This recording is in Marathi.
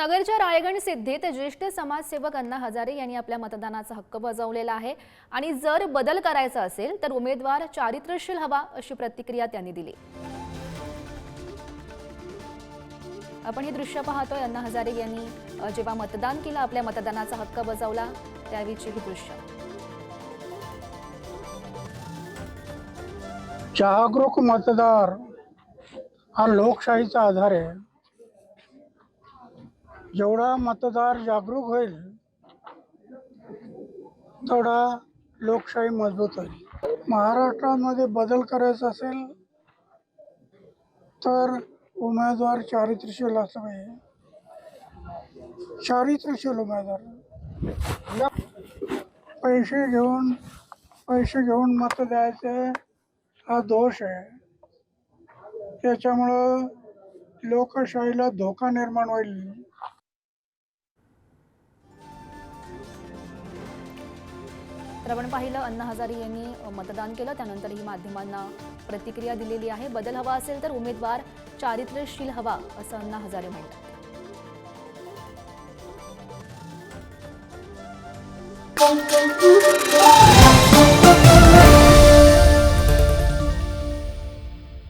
नगरच्या रायगण सिद्धीत ज्येष्ठ समाजसेवक अण्णा हजारे यांनी आपल्या मतदानाचा हक्क बजावलेला आहे आणि जर बदल करायचा असेल तर उमेदवार चारित्र्यशील हवा अशी प्रतिक्रिया त्यांनी दिली। आपण हे दृश्य पाहतोय। अण्णा हजारे यांनी जेव्हा मतदान केलं, आपल्या मतदानाचा हक्क बजावला, त्यावेळीची ही दृश्य। जागरूक मतदार हा लोकशाहीचा आधार आहे। जेवढा मतदार जागरूक होईल तेवढा लोकशाही मजबूत होईल। महाराष्ट्रामध्ये बदल करायचा असेल तर उमेदवार चारित्र्यशील असला पाहिजे। चारित्र्यशील उमेदवार पैसे घेऊन मत द्यायचे हा दोष आहे। त्याच्यामुळं लोकशाहीला धोका निर्माण होईल। तर आपण पाहिलं, अण्णा हजारे यांनी मतदान केलं, त्यानंतर ही माध्यमांना प्रतिक्रिया दिलेली आहे। बदल हवा असेल तर उमेदवार चारित्र्यशील हवा असं अण्णा हजारे म्हणतात।